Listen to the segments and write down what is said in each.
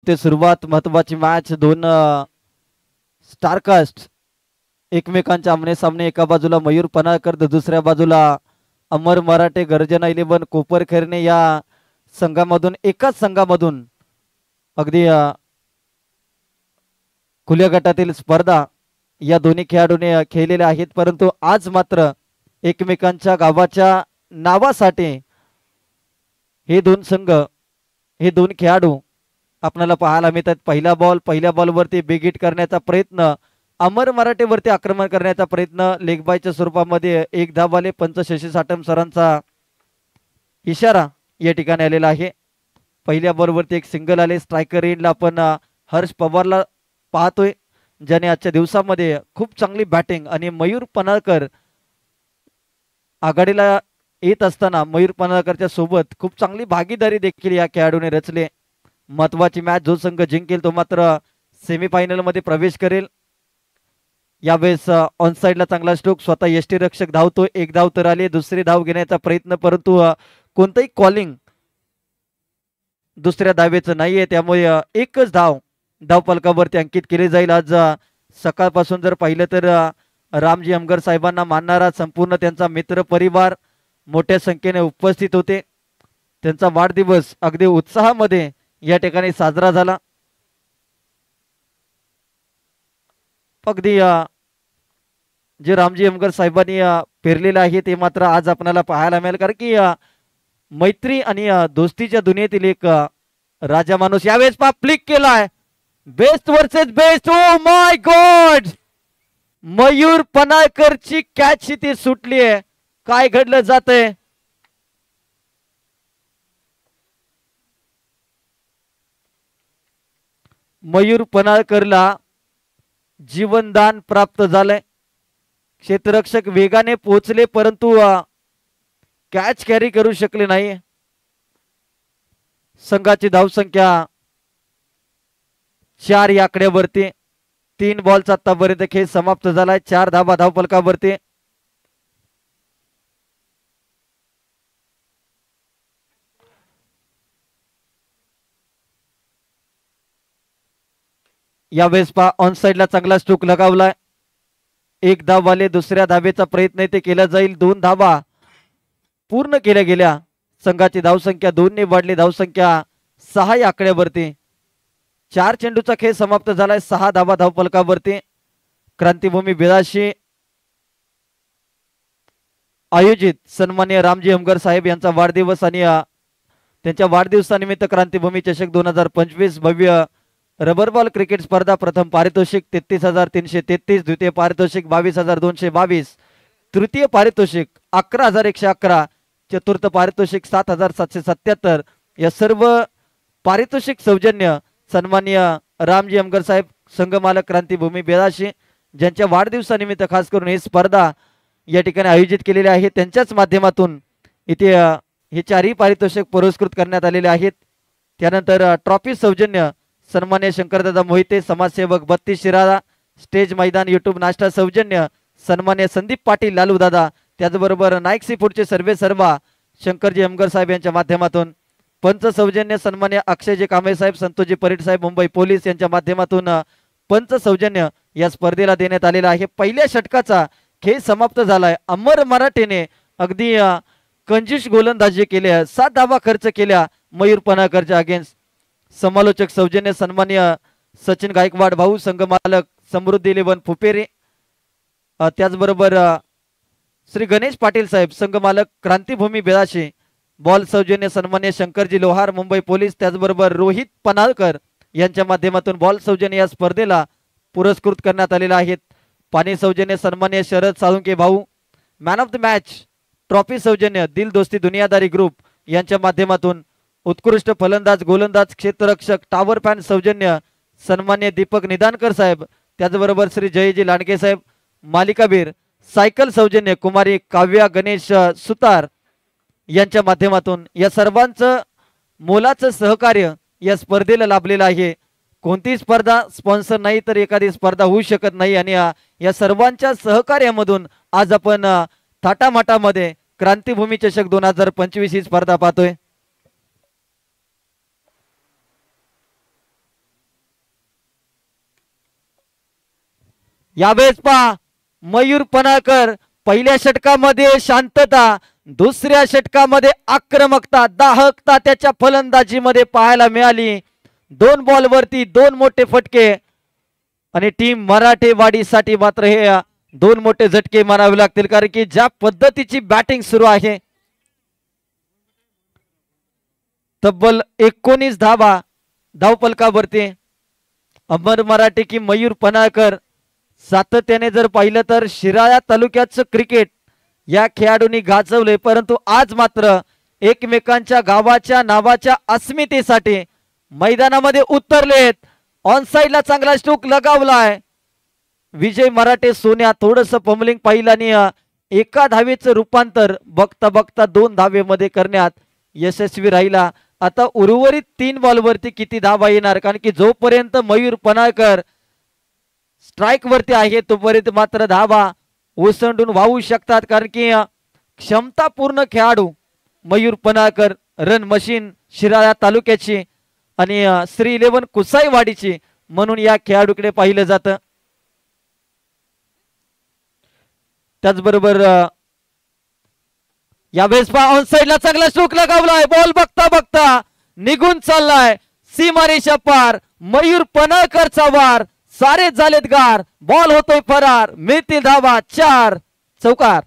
ते सुरुवात महत्वाची मॅच दोन स्टारकास्ट एकमेकांच्या आमने सामने एका बाजूला मयूर पनाळकर तर दुसऱ्या बाजूला अमर मराठे गर्जना 11 कोपरखैरणे या संघामधून एकाच संघामधून अगदी खुल्या गटातील स्पर्धा या दोन्ही खेळाडूंनी खेळलेल्या आहेत परंतु आज मात्र एकमेकांच्या गावाच्या नावासाठी हे दोन संघ हे दोन खेळाडू आपल्याला पाहायला मिळतात। पहिल्या बॉलवरती बिग हिट करण्याचा प्रयत्न अमर मराठेवरती आक्रमण करण्याचा प्रयत्न लेग बायच्या स्वरूपामध्ये एक धावाले पंच शशी साठम सरांचा इशारा या ठिकाणी आलेला आहे। पहिल्या बॉलवरती एक सिंगल आले। स्ट्रायकर एंडला आपण हर्ष पवारला पाहतोय ज्याने आजच्या दिवसामध्ये खूप चांगली बॅटिंग आणि मयूर पनाळकर आघाडीला येत असताना मयूर पनाळकरच्या सोबत खूप चांगली भागीदारी देखील या खेळाडूने रचले। महत्वाची मॅच जो संघ जिंकेल तो मात्र सेमीफायनल मध्ये प्रवेश करेल। यावेळेस ऑन साइडला चांगला स्ट्रोक स्वतः यष्टीरक्षक धावतो एक धाव तर आले दुसरी धाव घेण्याचा प्रयत्न परंतु कोणतेही कॉलिंग दुसऱ्या धावेचं नाहीये त्यामुळे एकच धाव फलकावरती अंकित केली जाईल। आज सकाळपासून जर पाहिलं तर रामजी अमगर साहेबांना मानणारा संपूर्ण त्यांचा मित्र परिवार मोठ्या संख्येने उपस्थित होते। त्यांचा वाढदिवस अगदी उत्साहामध्ये या ठिकाणी साजरा झाला। अगदी जे रामजी अमगर साहेबांनी पेरलेलं आहे ते मात्र आज आपल्याला पाहायला मिळेल कारण की मैत्री आणि दोस्तीच्या दुनियेतील एक राजा माणूस यावेळेस फ्लिक केलाय best versus best. Oh my god Mayur पनाळकरची कॅच ती सुटली आहे काय घडलं जातंय मयूर पनाळकरला जीवनदान प्राप्त झालंय। क्षेत्ररक्षक वेगाने पोहोचले परंतु कॅच कॅरी करू शकले नाही। संघाची धावसंख्या 4 या आकड्यावरती 3 बॉलचा आतापर्यंत खेळ समाप्त झालाय 4 धावा धावफलकावरती। यावेळेस ऑन साइडला चांगला स्ट्रोक लगावलाय एक धाव वाले दुसऱ्या धावेचा प्रयत्न ते केला जाईल 2 धावा पूर्ण केल्या गेल्या। संघाची धावसंख्या 2 ने वाढली धावसंख्या 6 या आकड्यावरती 4 चेंडूचा खेळ समाप्त झालाय 6 धावा धावफलकावरती। क्रांतिभूमी बेदाशी आयोजित सन्माननीय रामजी अमगर साहेब यांचा वाढदिवस आणि त्यांच्या वाढदिवसानिमित्त क्रांतिभूमी चषक 2025 भव्य रबर बॉल क्रिकेट स्पर्धा प्रथम पारितोषिक 33,333 द्वितीय पारितोषिक 22,222 तृतीय पारितोषिक 11,111 चतुर्थ पारितोषिक 7,777 या सर्व पारितोषिक सौजन्य सन्माननीय रामजी अमगर साहेब संघमालक क्रांतिभूमी बेदाशी ज्यांच्या वाढदिवसानिमित्त खास करून ही स्पर्धा या ठिकाणी आयोजित केलेली आहे त्यांच्याच माध्यमातून इथे हे 4ही पारितोषिक पुरस्कृत करण्यात आलेले आहेत। त्यानंतर ट्रॉफी सौजन्य सन्मान्य शंकरदादा मोहिते समाजसेवक 32 शिराळा स्टेज मैदान यूट्यूब नाश्ता सौजन्य सन्मान्य संदीप पाटील लालू दादा त्याचबरोबर नाईक सी फूडचे सर्वा शंकरजी अमगर साहेब यांच्या माध्यमातून पंच सौजन्य सन्मान्य अक्षयजी कांबळे साहेब संतोषजी परीट साहेब मुंबई पोलीस यांच्या माध्यमातून पंच सौजन्य या स्पर्धेला देण्यात आलेला आहे। पहिल्या षटकाचा खेळ समाप्त झालाय अमर मराठेने अगदी कंजूस गोलंदाजी केली 7 धावा खर्च केल्या मयूर पनाळकरच्या अगेन्स्ट। समालोचक सौजन्य सन्मान्य सचिन गायकवाड भाऊ संघमालक समृद्धी 11 फुपेरे त्याचबरोबर श्री गणेश पाटील साहेब संघमालक क्रांतिभूमी बेदाशी बॉल सौजन्य सन्मान्य शंकरजी लोहार मुंबई पोलीस त्याचबरोबर रोहित पनाळकर यांच्या माध्यमातून बॉल सौजन्य या स्पर्धेला पुरस्कृत करण्यात आलेला आहे। पाणी सौजन्य सन्मान्य शरद साळुंके भाऊ man of the match trophy सौजन्य दिल दोस्ती दुनियादारी ग्रुप यांच्या माध्यमातून उत्कृष्ट फलंदाज गोलंदाज क्षेत्ररक्षक टावर फॅन सौजन्य सन्मान्य दीपक निदानकर साहेब त्याचबरोबर श्री जयजी लांडगे साहेब मालिकावीर सायकल सौजन्य कुमारी काव्या गणेश सुतार यांच्या माध्यमातून या सर्वांचं मोलाचं सहकार्य या स्पर्धेला लाभलेलं आहे। कोणती स्पर्धा स्पॉन्सर नाही तर एखादी स्पर्धा होऊ शकत नाही आणि या सर्वांच्या सहकार्यामधून आज आपण थाटामाटामध्ये क्रांतिभूमी चषक 2025 ही स्पर्धा पाहतोय। यावेळेस पहा मयूर पनाकर पहिल्या षटकामध्ये शांतता, दुसऱ्या षटकामध्ये आक्रमकता, दाहकता त्याच्या फलंदाजीमध्ये पाहायला मिळाली. 2 बॉलवरती 2 मोठे फटके आणि टीम मराठेवाडीसाठी मात्र हे 2 मोठे झटके मारावे लागतील, कारण की ज्या पद्धतीची बॅटिंग सुरू आहे, तब्बल 19 धावा धावपलकावरती. अमर मराठे की मयूर पनाकर सातत्याने जर पाहिलं तर शिराळा तालुक्याचं क्रिकेट या खेळाडूंनी गाजवले, परंतु आज मात्र एकमेकांच्या गावाच्या नावाच्या अस्मितेसाठी मैदानामध्ये उतरलेत. ऑन साइडला चांगला स्ट्रोक लगावलाय. विजय मराठे सोन्या थोडस पमलिंग पाहिलं आणि एका धावेचं रूपांतर बघता बघता 2 धावेमध्ये करण्यात यशस्वी राहिला. आता उर्वरित 3 बॉलवरती किती धावा येणार, कारण की जोपर्यंत मयूर पनाकर स्ट्राइक वरती आहे तोपर्यंत मात्र धावा ओसंडून वाहू शकतात, कारण की क्षमतापूर्ण खेळाडू मयूर पनाकर, रन मशीन शिराळा तालुक्याची आणि श्री 11 कुसाईवाडीची म्हणून या खेळाडूकडे पाहिलं जातं. त्याचबरोबर यावेळेस ऑन साइडला चांगला स्ट्रोक लगावलाय. बॉल बघता बघता निघून चाललाय सीमारेषा पार. मयूर पनाकरचा वार, सारे झालेत गार. बॉल होतोय फरार, मिळतील धावा 4 चौकार.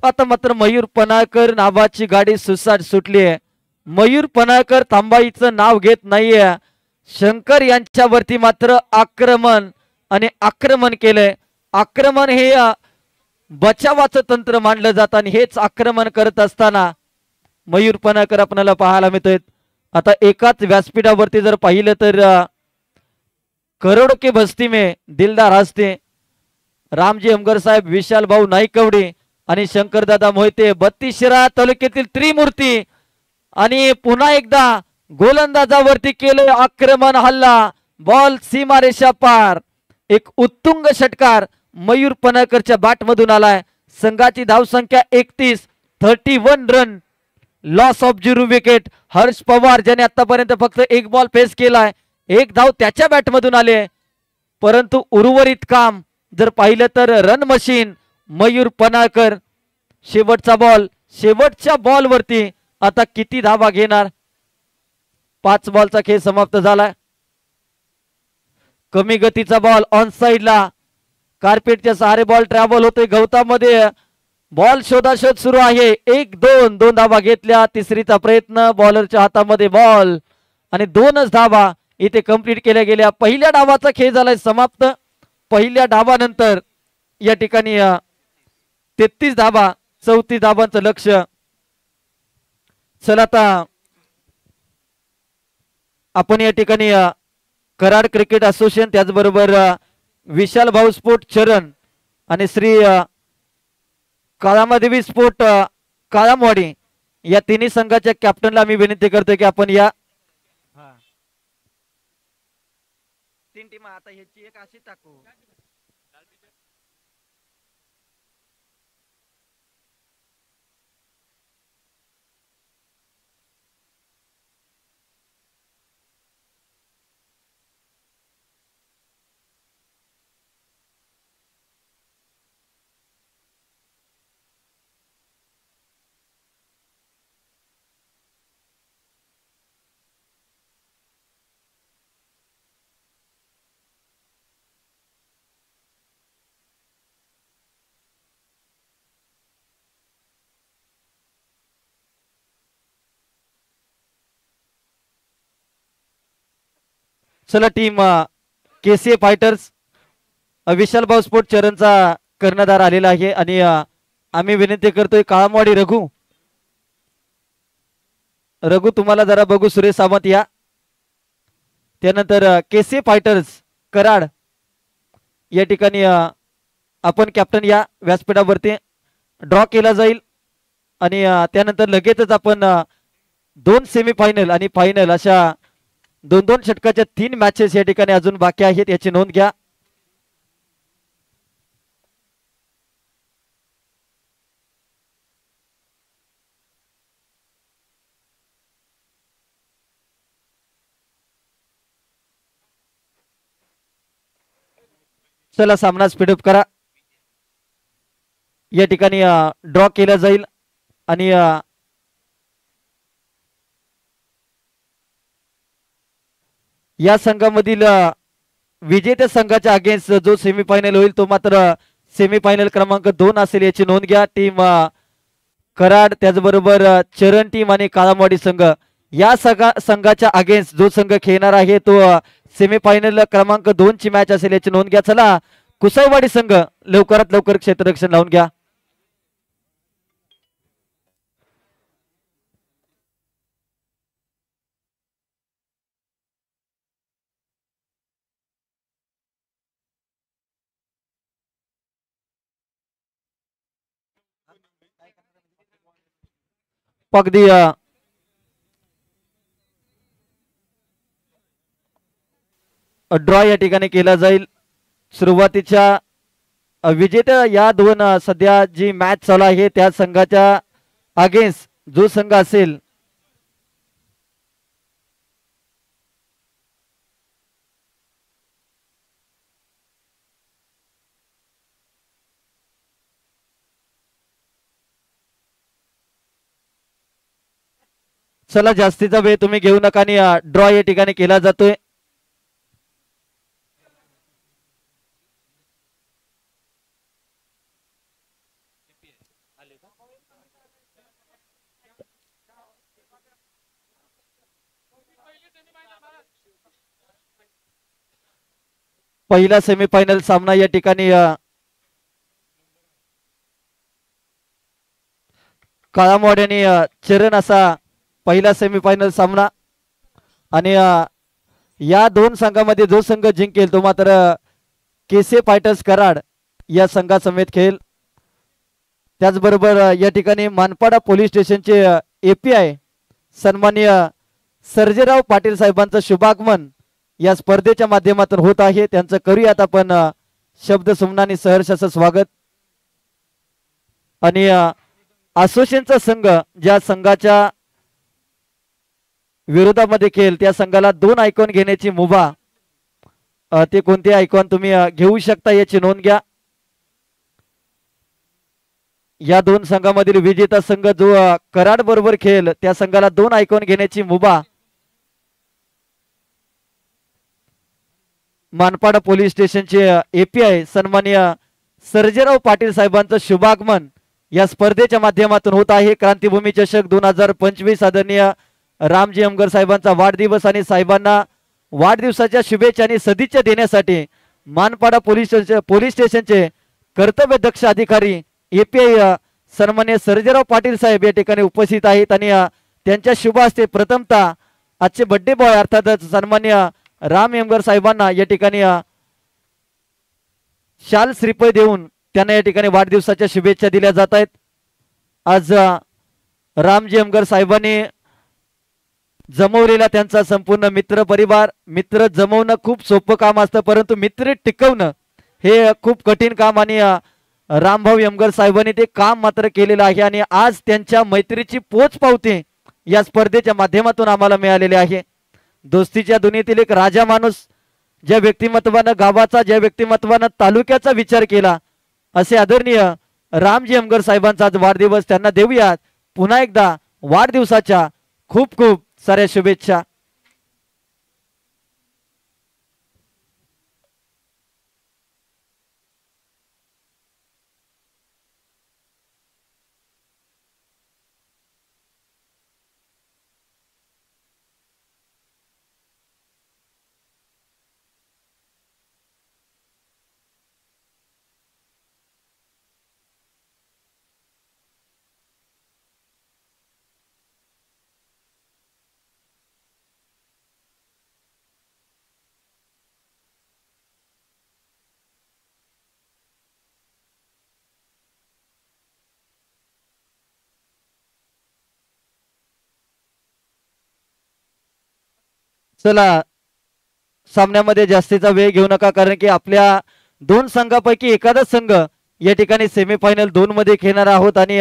आता मात्र मयूर पनाकर नावाची गाडी सुसाट सुटली आहे. मयूर पनाकर थांबाईचं नाव घेत नाहीये. शंकर यांच्यावरती मात्र आक्रमण आणि आक्रमण केलंय. आक्रमण हे बचावाचं तंत्र मानलं जातं आणि हेच आक्रमण करत असताना मयूर पनाकर आपल्याला पाहायला मिळतोय. आता एकाच व्यासपीठावरती जर पाहिलं तर करोड के बस्ती में दिलदार हस्ते रामजी हमगर साहेब, विशाल भाऊ नाईकवडे आणि शंकरदादा मोहिते 32 शिराळा तालुक्यातील त्रिमूर्ती. आणि पुन्हा एकदा गोलंदाजावरती केलं आक्रमण, हल्ला, बॉल सीमारेषा पार. एक उत्तुंग षटकार मयूर पनाकरच्या बॅट मधून आलाय. संघाची धावसंख्या 31, 31 run, loss of 0 wicket. Harsh Pawar ज्याने आतापर्यंत फक्त 1 बॉल फेस केलाय, 1 धाव त्याच्या बॅट मधून आले. परंतु उर्वरित काम जर पाहिलं तर रन मशीन मयूर पनाकर. शेवटचा बॉल, शेवटच्या बॉल वरती आता किती धावा घेणार. 5 बॉलचा खेळ समाप्त झालाय. कमी गतीचा बॉल ऑन साइडला, कार्पेटच्या सहारे बॉल ट्रॅव्हल होतोय गवतामध्ये. बॉल शोधाशोध सुरू आहे. 1-2 धावा घेतल्या. तिसरीचा प्रयत्न, बॉलरच्या हातामध्ये बॉल आणि 2च धावा इथे कंप्लीट केल्या गेल्या. पहिल्या डावाचा खेळ झालाय समाप्त. पहिल्या डावानंतर या ठिकाणी 33 धावा, 34 धावांचं लक्ष. चला आता आपण या ठिकाणी कराड क्रिकेट असोसिएशन, त्याचबरोबर विशाल भाऊ स्पोर्ट चरण आणि श्री काळामादेवी स्पोर्ट काळामवाडी या तिन्ही संघाच्या कॅप्टनला मी विनंती करतो की आपण या 3 टीम आता ह्याची एक अशी टाकू. चला टीम केसीए फायटर्स विशाल भाऊ स्पोर्ट चरणचा कर्णधार आलेला आहे आणि आम्ही विनंती करतोय काळामवाडी रघु तुम्हाला जरा बघू. सुरेश सावंत या. त्यानंतर केसीए फायटर्स कराड या ठिकाणी आपण कॅप्टन या व्यासपीठावरती ड्रॉ केला जाईल आणि त्यानंतर लगेचच आपण 2 सेमीफायनल आणि फायनल अशा 2-2 षटकाच्या 3 मॅचेस या ठिकाणी अजून बाकी आहेत, याची नोंद घ्या. चला सामना स्पीडअप करा. या ठिकाणी ड्रॉ केला जाईल आणि या संघामधील विजेत्या संघाच्या अगेन्स्ट जो सेमीफायनल होईल तो मात्र सेमीफायनल क्रमांक 2 असेल याची नोंद घ्या. टीम कराड त्याचबरोबर चरण टीम आणि काळामवाडी संघ या संघाच्या अगेन्स्ट जो संघ खेळणार आहे तो सेमीफायनल क्रमांक 2 ची मॅच असेल याची नोंद घ्या. चला कुसाईवाडी संघ लवकरात लवकर क्षेत्ररक्षण लावून घ्या. अगदी ड्रॉ या ठिकाणी केला जाईल. सुरुवातीच्या विजेत्या या दोन सध्या जी मॅच चालू आहे त्या संघाच्या अगेन्स्ट जो संघ असेल चला जास्तीचा वेळ तुम्ही घेऊ नका आणि ड्रॉ या ठिकाणी केला जातोय. पहिला सेमीफायनल सामना या ठिकाणी काळामवाडी आणि चरण असा पहिला सेमीफायनल सामना आणि या दोन संघामध्ये जो संघ जिंकेल तो मात्र केसे फायटर्स कराड या संघासमेत खेळेल. त्याचबरोबर या ठिकाणी मानपाडा पोलीस स्टेशनचे एपीआय सन्माननीय सर्जेराव पाटील साहेबांचं शुभागमन या स्पर्धेच्या माध्यमातून होत आहे. त्यांचं करूयात आपण शब्द सुमनानी सहर्ष असं स्वागत. आणि असोसिएशनचा संघ ज्या संघाच्या विरोधामध्ये खेळ त्या संघाला 2 आयकॉन घेण्याची मुभा ते कोणते आयकॉन तुम्ही घेऊ शकता याची नोंद घ्या. या दोन संघामधील विजेता संघ जो कराड बरोबर खेळ त्या संघाला 2 आयकॉन घेण्याची मुभा मानपाडा पोलीस स्टेशनचे एपीआय सन्माननीय सर्जेराव पाटील साहेबांचं शुभागमन या स्पर्धेच्या माध्यमातून होत आहे. क्रांतीभूमी चषक 2025 आदरणीय रामजी अमगर साहेबांचा वाढदिवस आणि साहेबांना वाढदिवसाच्या शुभेच्छा आणि सदिच्छा देण्यासाठी मानपाडा पोलीस स्टेशनचे कर्तव्यदक्ष अधिकारी एपीआय सन्माननीय सर्जेराव पाटील साहेब या ठिकाणी उपस्थित आहेत आणि त्यांच्या शुभ हस्ते प्रथमतः आजचे बर्थडे बॉय अर्थातच सन्माननीय राम यमगर साहेबांना या ठिकाणी शाल श्रीफळ देऊन त्यांना या ठिकाणी वाढदिवसाच्या शुभेच्छा दिल्या जात आहेत. आज रामजी यमगर साहेबांनी जमवलेला त्यांचा संपूर्ण मित्र परिवार. मित्र जमवणं खूप सोपं काम असतं परंतु मित्र टिकवणं हे खूप कठीण काम आणि रामभाऊ यमगर साहेबांनी ते काम मात्र केलेलं आहे आणि आज त्यांच्या मैत्रीची पोचपावती या स्पर्धेच्या माध्यमातून आम्हाला मिळालेले आहे. दोस्तीच्या दुनियेतील एक राजा माणूस ज्या व्यक्तिमत्वानं गावाचा ज्या व्यक्तिमत्वानं तालुक्याचा विचार केला असे आदरणीय रामजी यमगर साहेबांचा आज वाढदिवस. त्यांना देऊयात पुन्हा एकदा वाढदिवसाच्या खूप खूप साऱ्या शुभेच्छा. चला सामन्यामध्ये जास्तीचा वेळ घेऊ नका कारण की आपल्या दोन संघापैकी एखादा संघ या ठिकाणी सेमीफायनल 2 मध्ये खेळणार आहोत आणि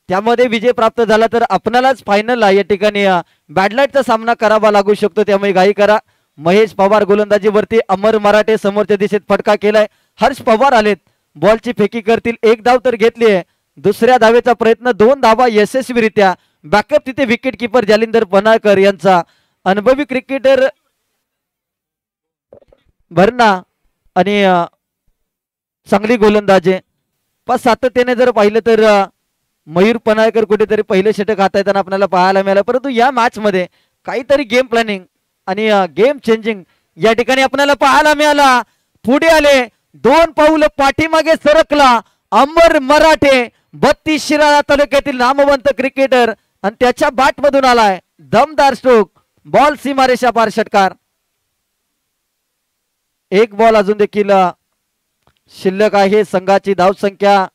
त्यामध्ये विजय प्राप्त झाला तर आपणालाच फायनलला या ठिकाणी बॅडलाईटचा सामना करावा लागू शकतो. त्यामुळे घाई करा. महेश पवार गोलंदाजीवरती, अमर मराठे समोरच्या दिशेत फटका केलाय, हर्ष पवार आलेत, बॉलची फेकी करतील, एक धाव तर घेतली आहे, दुसऱ्या धावेचा प्रयत्न, 2 धावा यशस्वीरित्या, बॅकअप तिथे विकेट किपर जालिंदर पनाळकर यांचा, अनुभवी क्रिकेटर भरणा आणि चांगली गोलंदाजी, पण सातत्याने जर पाहिलं तर मयूर पनाळकर कुठेतरी पहिले षटक हाताळताना आपल्याला पाहायला मिळालं, परंतु या मॅच मध्ये काहीतरी गेम प्लॅनिंग आणि गेम चेंजिंग या ठिकाणी आपल्याला पाहायला मिळाला. पुढे आले, 2 पाऊल पाठीमागे सरकला अमर मराठे, 32 शिराळा तालुक्यातील नामवंत क्रिकेटर आणि त्याच्या बॅट मधून आलाय दमदार स्ट्रोक, बॉल सीमारेषा पार षटकार. एक बॉल अजून देखील शिल्लक आहे, संघाची धाव संख्या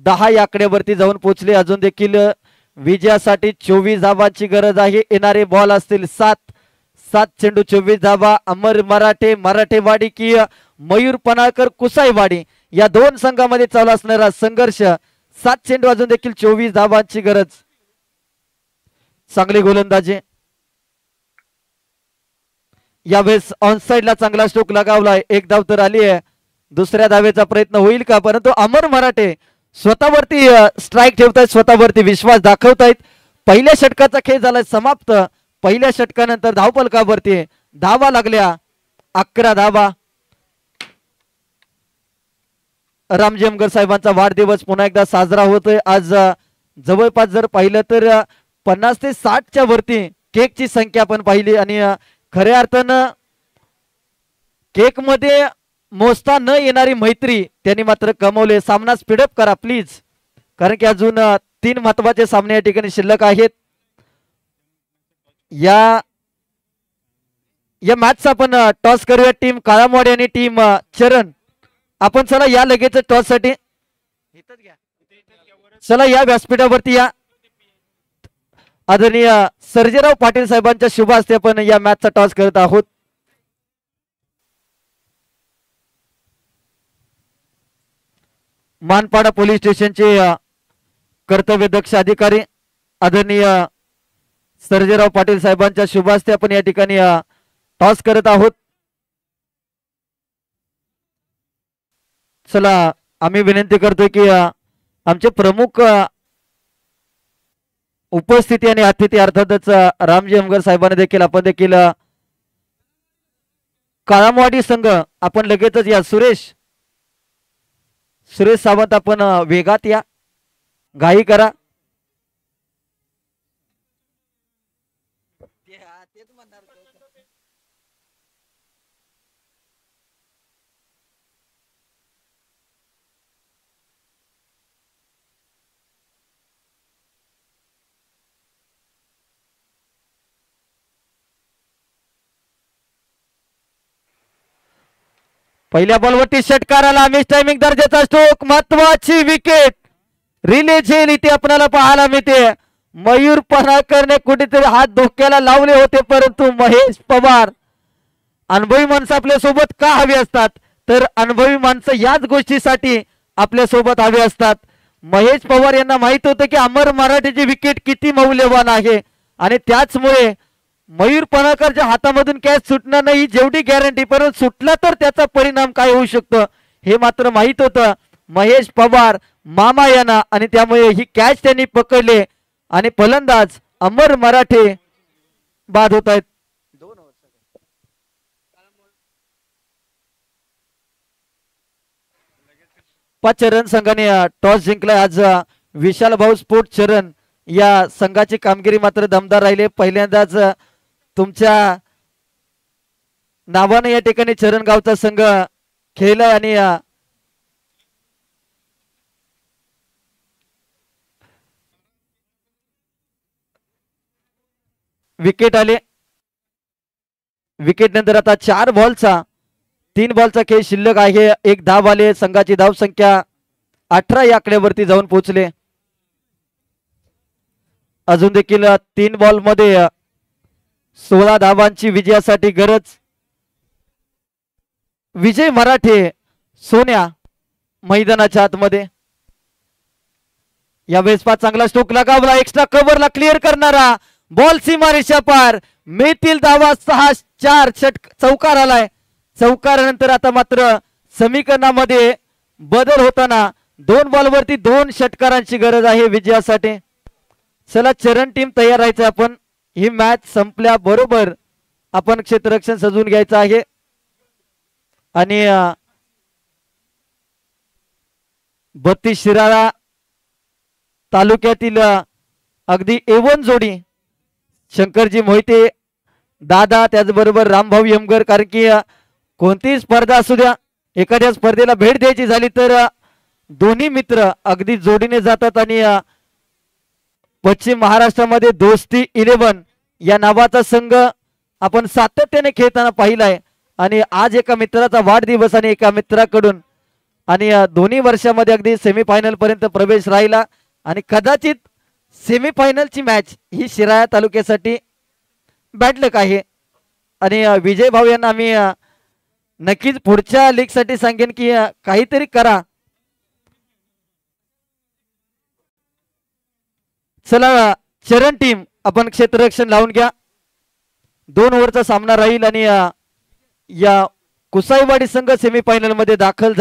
10 या आकड्यावरती जाऊन पोहोचली, अजून देखील विजयासाठी 24 धावांची गरज आहे. येणारे बॉल असतील 7 चेंडू 24 धावा. अमर मराठे मराठेवाडी की मयूर पनाळकर कुसाईवाडी या 2 संघामध्ये चालू असणारा संघर्ष, 7 चेंडू अजून देखील 24 धावांची गरज. चांगली गोलंदाजी, यावेळेस ऑनसाइडला चांगला स्ट्रोक लगावलाय, एक धाव तर आली आहे, दुसऱ्या धावेचा प्रयत्न होईल का, परंतु अमर मराठे स्वतःवरती स्ट्राईक ठेवतायत, स्वतःवरती विश्वास दाखवतायत. पहिल्या षटकाचा खेळ झालाय समाप्त, पहिल्या षटकानंतर धावफलकावरती धावा लागल्या 11 धावा. रामजी अमगर साहेबांचा वाढदिवस पुन्हा एकदा साजरा होतोय आज. जवळपास जर पाहिलं तर 50 ते 60च्या वरती केकची संख्या आपण पाहिली आणि खऱ्या अर्थानं केक मध्ये मोजता न येणारी मैत्री त्यांनी मात्र कमवले. सामना स्पीडअप करा प्लीज, कारण की अजून 3 महत्वाचे सामने या ठिकाणी शिल्लक आहेत. या मॅचचा आपण टॉस करूया. टीम काळामवाडी आणि टीम चरण, आपण चला या लगेच टॉस साठी, चला या व्यासपीठावरती या. आदरणीय सर्जेराव पाटील साहेबांच्या शुभ हस्ते आपण या मॅचचा टॉस करत आहोत. मानपाडा पोलीस स्टेशनचे कर्तव्यदक्ष अधिकारी आदरणीय सर्जेराव पाटील साहेबांच्या शुभ हस्ते आपण या ठिकाणी टॉस करत आहोत. चला आम्ही विनंती करतोय की आमचे प्रमुख उपस्थिती आणि अतिथी अर्थातच रामजी अमगर साहेबांना देखील आपण देखील काळामवाडी संघ आपण लगेचच या. सुरेश सावंत आपण वेगात या, घाई करा. पहिल्या बॉलवरती षटकाराला मिस टायमिंग दर्जाचा स्ट्रोक, महत्वाची विकेट रिले झेल इथे आपल्याला पाहायला मिळते. मयूर पनाळकरने कुठेतरी हात धोक्याला लावले होते, परंतु महेश पवार, अनुभवी माणसं आपल्या सोबत का हवी असतात, तर अनुभवी माणसं याच गोष्टीसाठी आपल्या सोबत हवी असतात. महेश पवार यांना माहित होतं की अमर मराठेची विकेट किती मौल्यवान आहे आणि त्याचमुळे मयूर पनाळकरच्या हातामधून कॅच सुटणार नाही जेवढी गॅरंटी, परंतु सुटला तर त्याचा परिणाम काय होऊ शकतो हे मात्र माहित होतं महेश पवार मामा यांना, आणि त्यामुळे ही कॅच त्यांनी पकडले आणि फलंदाज अमर मराठे बाद होत आहेत. चरण संघाने टॉस जिंकलाय आज. विशाल भाऊ स्पोर्ट चरण या संघाची कामगिरी मात्र दमदार राहिले. पहिल्यांदाच तुमच्या नावाने या ठिकाणी चरण गावचा संघ खेळलाय आणि विकेट आले. विकेट नंतर आता 4 बॉलचा 3 बॉलचा खेळ शिल्लक आहे. 1 धाव आले. संघाची धाव संख्या 18 या आकड्यावरती जाऊन पोहोचले. अजून देखील 3 बॉल मध्ये 16 धावांची विजयासाठी गरज. विजय मराठे सोन्या मैदानाच्या आतमध्ये. यावेळेस चांगला स्ट्रोक लगावला, एक्स्ट्रा कव्हरला क्लिअर करणारा, बॉल सीमारेषा पार. मिळतील धावा 6-4 चौकार आलाय. चौकारानंतर आता मात्र समीकरणामध्ये बदल होताना 2 बॉलवरती 2 षटकारांची गरज आहे विजयासाठी. चला चरण टीम तयार राहायचं. आपण ही मॅच संपल्या बरोबर आपण क्षेत्ररक्षण सजवून घ्यायचं आहे. आणि 32 शिराळा तालुक्यातील अगदी A1 जोडी शंकरजी मोहिते दादा त्याचबरोबर रामभाऊ यमगर. कारण की कोणतीही स्पर्धा असू द्या एखाद्या स्पर्धेला भेट द्यायची झाली तर दोन्ही मित्र अगदी जोडीने जातात. आणि पश्चिम महाराष्ट्रामध्ये दोस्ती 11 या नावाचा संघ आपण सातत्याने खेळताना पाहिलाय. आणि आज एका मित्राचा वाढदिवस आणि एका मित्राकडून आणि दोन्ही वर्षामध्ये अगदी सेमीफायनल पर्यंत प्रवेश राहिला. आणि कदाचित सेमीफायनलची मॅच ही शिराळा तालुक्यासाठी बॅड लक आहे. आणि विजय भाऊ यांना आम्ही नक्कीच पुढच्या लीग साठी सांगेन की काहीतरी करा. चला चरण टीम आपण क्षेत्ररक्षण लावून घ्या. 2 ओव्हरचा सामना राहील आणि या कुसाईवाडी संघ सेमीफायनल मध्ये दाखल